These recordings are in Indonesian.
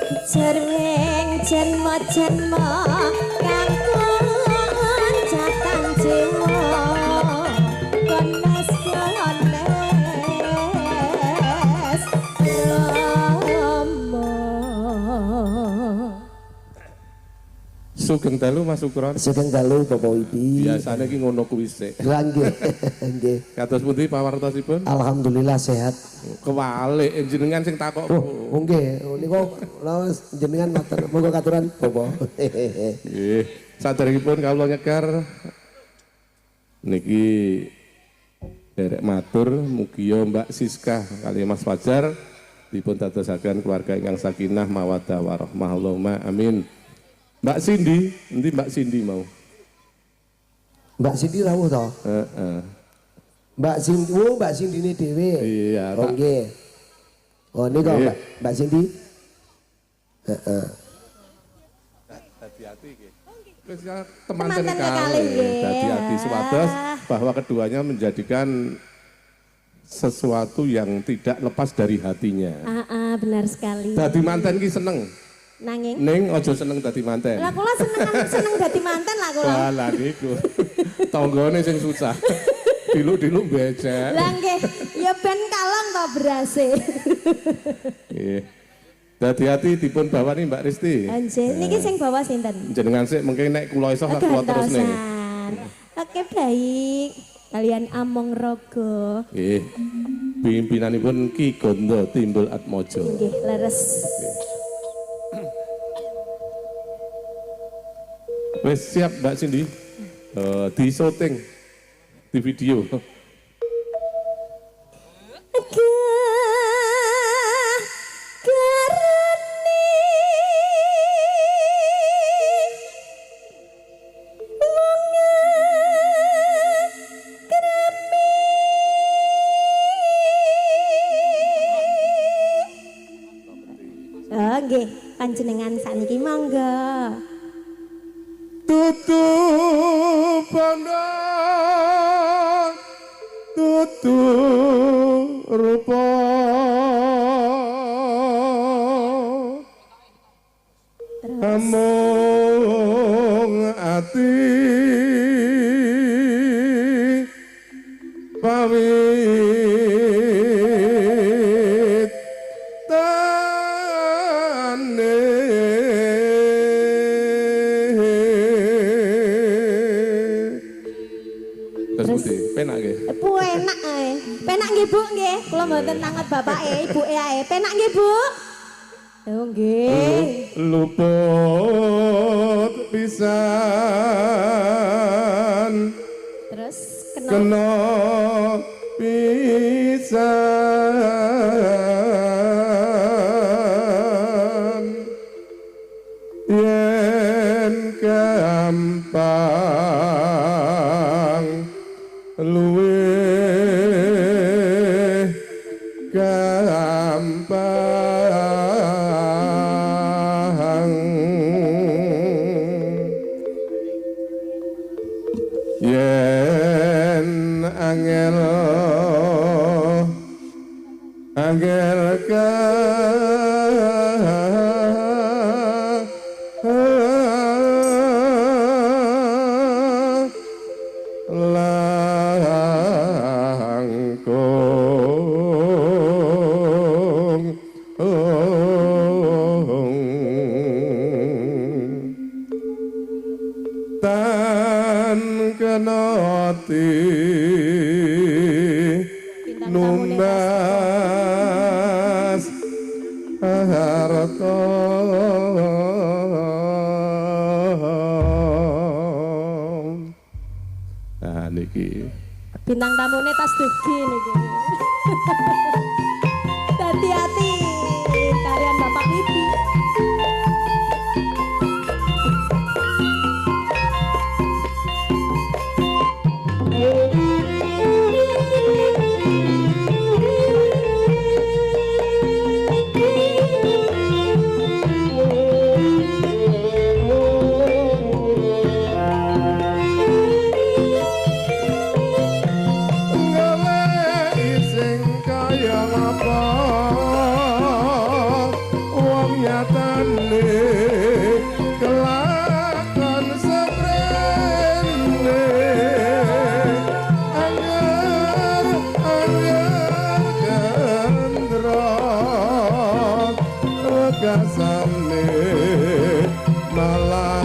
Jering jenma-jenma kang jatan jiwa kones Rama. Sugeng dalu Mas Sukron. Sugeng dalu Bapak Widi. Biasane iki ngono kuwi sik. Lah nggih. Nggih. Kados pundi pawartosipun? Alhamdulillah sehat. Kewalik jenengan sing takok. Oh nggih, niku lawas jenengan matur monggo katuran Bapak. Nggih. Saderengipun kawula nyegar niki derek matur mugi Mbak Siska kali Mas Fajar dipun dadosaken keluarga ingkang sakinah mawaddah warahmah Allahumma amin. Mbak Cindy, nanti Mbak Cindy mau. Mbak Cindy rawuh to? Heeh. Mbak Cindy, Mbak Cindy ini dhewe. Iya, oh nggih. Oh niku Mbak Cindy. Heeh. Hati-hati nggih. Wis temanten kali nggih. Hati-hati supados bahwa keduanya menjadikan sesuatu yang tidak lepas dari hatinya. Benar sekali. Dadi manten ki seneng. Nanging Ning aja seneng dadi manten. lah kula seneng dadi manten lah kula. Lah niku. Tanggane sing susah. Diluk-diluk becek. Lah nggih, ya ben kalong to berase. Nggih. Hati-hati dipun bawani Mbak Risti. Anjir, niki sing bawa sinten? Jenengan sik mengke nek kula iso kula terus nih. Oke, baik. Kalian Among Rogo. Nggih. Pimpinanipun Ki Gondo Timbul Atmojo. Nggih, leres. Wes siap Mbak Cindy, di syuting, di video. Nggih, panjenengan sakniki monggo. Tutup pandang, tutup rupa. Among ati pawit tane. Penak nggih. Penak ae. Penak nggih, Bu nggih. Kula mboten tanget bapake, ibuke ae. Penak nggih, Bu. Oh nggih. Luput pisan. Terus kena pisan. Yen gampang luwih gampang yen angel ka tan kenoti numbas harta nah niki bintang tamune tas dugi niki. Hati-hati kalian Bapak Widi. gawe sing kaya apa nyatane kelakon seprene anyar gendro wegasane malah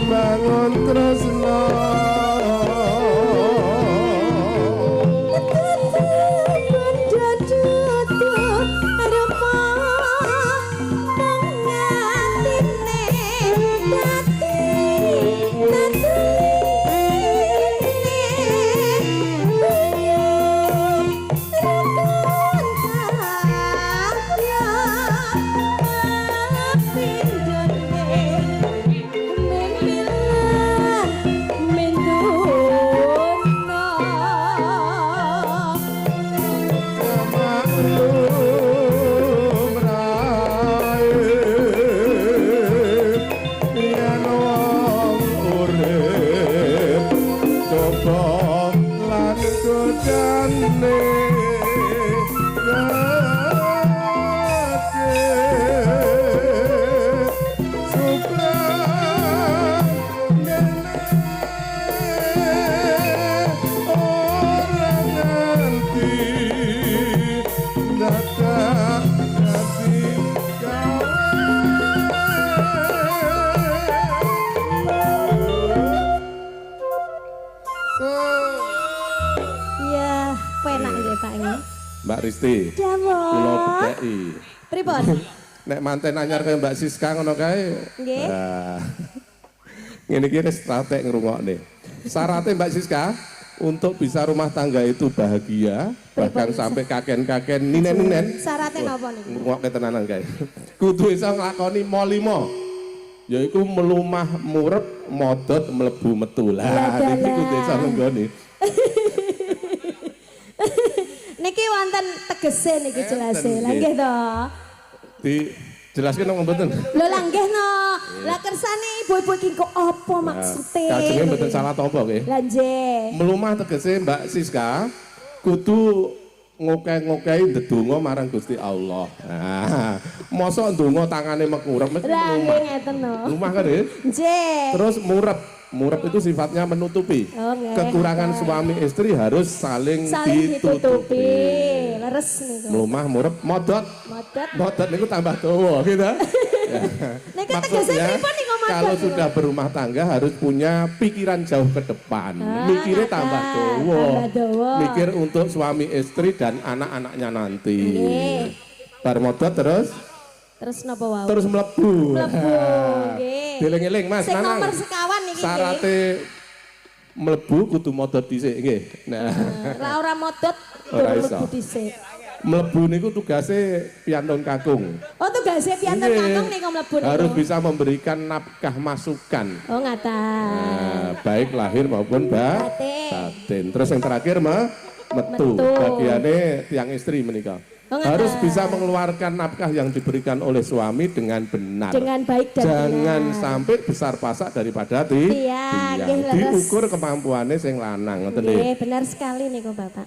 bangun tresno Mbak Risti, kula bedheki. Pripun? Nek manten anyar kaya Mbak Siska ngono kae. Nggih. Nah. Ngene iki wis stratek ngrungokne. Syaratnya Mbak Siska untuk bisa rumah tangga itu bahagia, bahkan sampai kaken-kaken ninen-ninen. Syaratnya napa niku? Ngrungokke tenanan kae. Kudu iso nglakoni mo 5. Yaiku melumah murep modot mlebu metu. Lah iki kudu iso nenggone. Niki wonten tegese niki jelase. Lah nggih to. Dijelaskan nang mboten. Lho lah nggih no. Lah kersane ibu-ibu iki kok apa maksude? Kajenge mboten salah topo nggih. Lah nggih. Melumah tegese Mbak Siska kudu ngokeh-ngokehi ndedonga marang Gusti Allah. Nah, mosok ndonga tangane mekurep mesti Lah nggih ngeten no. Lumah kan nggih. Nggih. Terus murep. Murep itu sifatnya menutupi. Kekurangan suami istri harus saling ditutupi. Leres niku. Melumah murep modot. Modot niku tambah dawa gitu. Niki tegese pripun niku modot? Kalau sudah berumah tangga harus punya pikiran jauh ke depan. Mikirnya tambah dawa. Mikir untuk suami istri dan anak-anaknya nanti. Bar modot terus napa wau? Terus mlebu. Nggih. Dieling-eling Mas, sing nomor sekawan niki nggih. Syaraté mlebu kudu modot dhisik nggih. Nah, lah ora modot ora iso. mlebu dhisik. Mlebu niku tugase piantun kakung. Oh, tugase piantun kakung niku mlebu niku. Harus bisa memberikan nafkah masukan. Oh, ngaten. Nah, baik lahir maupun batin. Terus yang terakhir metu. Bagiane tiang istri menikah. Harus bisa mengeluarkan nafkah yang diberikan oleh suami dengan benar. Dengan baik dan jangan benar. Sampai besar pasak daripada tiang. Diukur kemampuannya sing lanang. Nggih, benar sekali niku Bapak.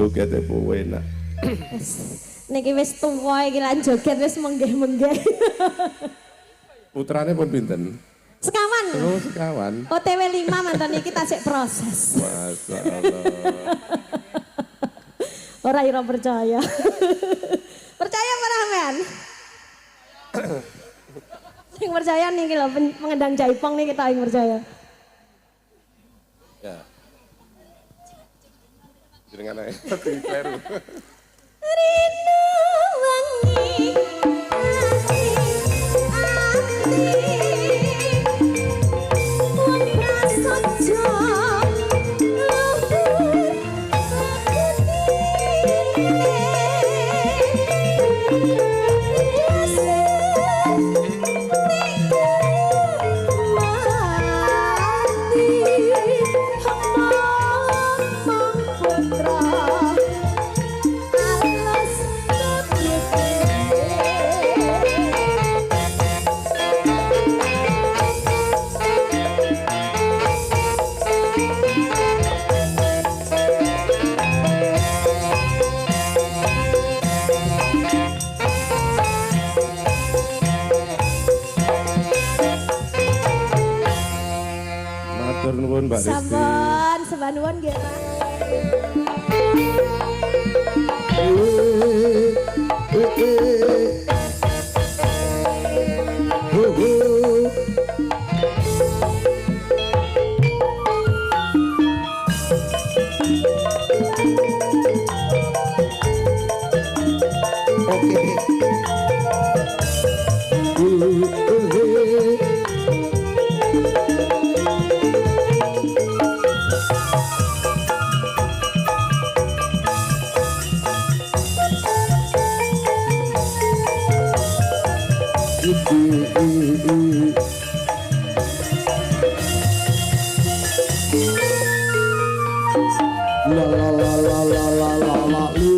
jogete enak. Niki wis tuwa iki lan joget wis menggeh-menggeh. Putrane pun pinten? Sekawan. Oh, sekawan. OTW 5 mantan iki tasik proses. Masya Allah. Ora ira percaya. Percaya apa men? Sing percaya niki lho pengendang jaipong niki kita yang percaya. Ya. Jenengan ae. Kleru. Rindu wangi hati wong prasaja luhur Matur nuwun Mbak Risti. Saban nuwun nggih Pak. La la la la la la la la li.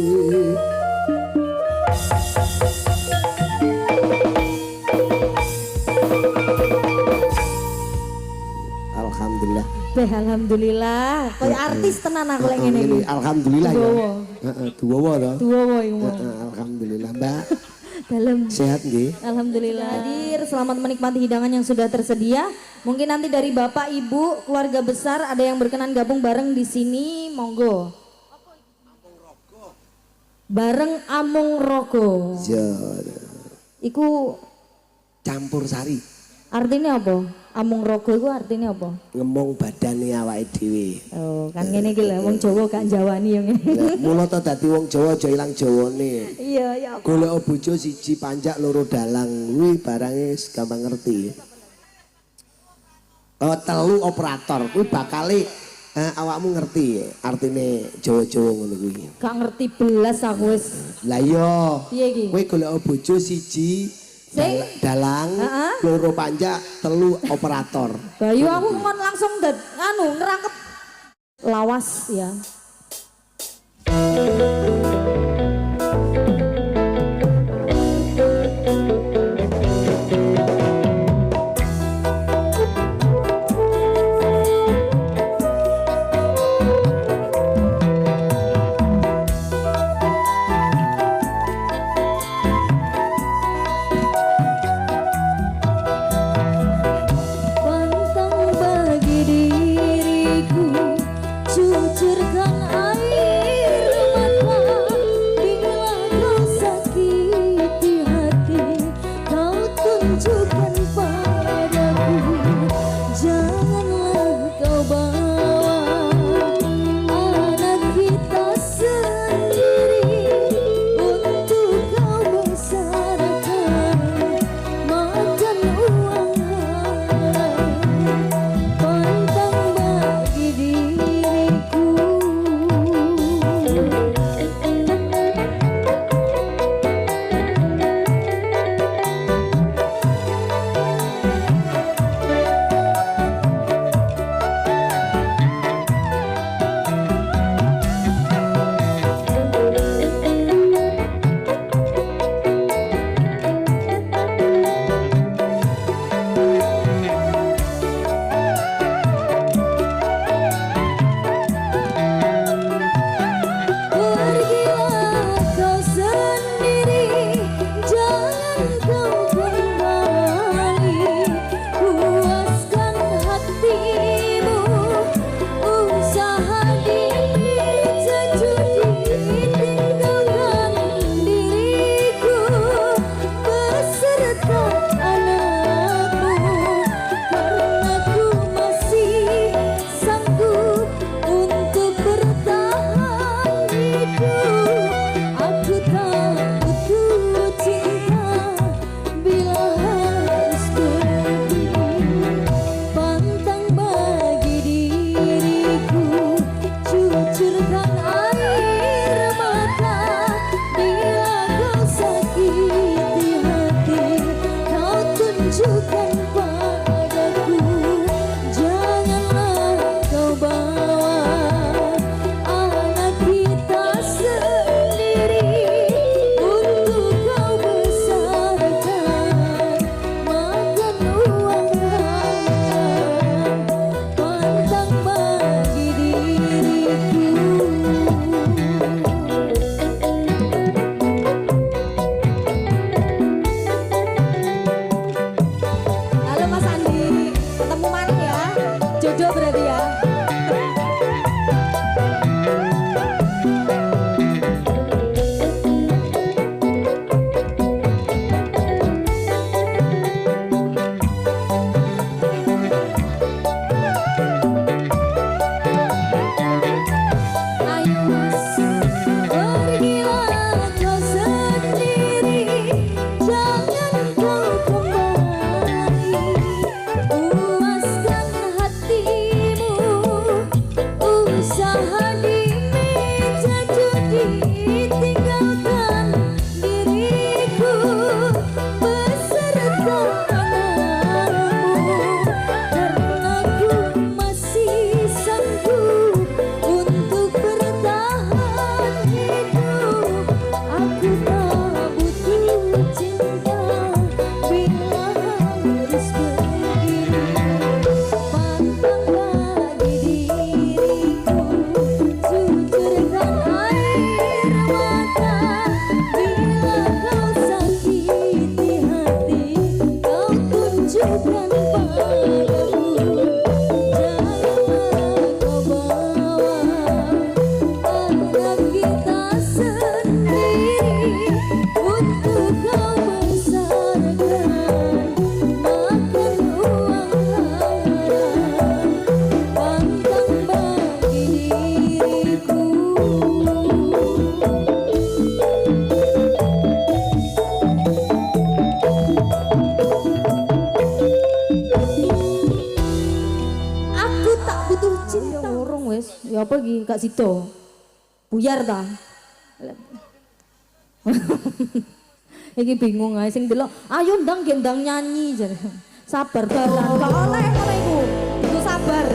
Alhamdulillah. Alhamdulillah. Kayak artis tenan aku lek ngene iki. Alhamdulillah ya. Duwowo. Heeh, duwowo to. Duwowo iku. Alhamdulillah, Mbak. Dalam. Sehat nggih? Alhamdulillah. Hadir, selamat menikmati hidangan yang sudah tersedia. Mungkin nanti dari Bapak, Ibu, keluarga besar ada yang berkenan gabung bareng di sini, monggo. Bareng Amung Rogo. Ya. Iku Campur sari. artinya apa? Amung Rogo iku artinya apa? Ngemong badane awake dhewe. Oh, kan ngene iki lho, wong Jawa gak njawani yang ngene. Ya, mula to dadi wong Jawa aja ilang Jawane. Iya, ya. Golek bojo siji panjak loro dalang kuwi barange gampang ngerti. Oh, telu operator kuwi bakale awakmu ngerti artine Jawa-Jawa ngono kuwi. Gak ngerti belas aku wis. Lah iya. Piye iki? Kowe golek bojo siji Sing? dalang loro panjak telu operator. Bayu aku ngon langsung ngerangkep lawas ya. Pantang bagi diriku jujur kan air mata ajukan padamu, janganlah kau bawa anak kita sendiri untuk kau besarkan, makan uang haram, pantang bagi diriku. Aku tak butuh cinta. Ngurung wes, ya apa lagi Kak Sito? Buyar ta? Iki bingung ae sing delok. Ayo ndang gendang nyanyi jare. Sabar dalan. Gak oleh ngono iku. Kudu sabar.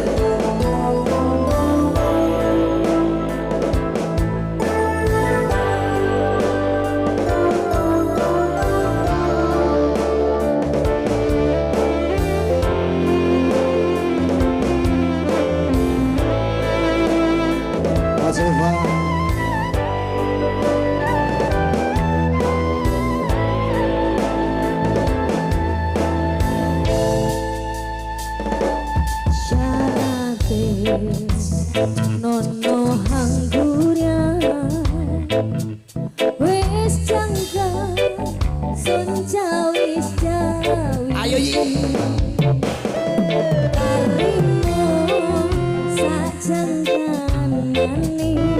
Mas Eva. Syarates nono hanggurya wis jangka sun jawis jawi. Ayo Yi. Karimo sajangkan maning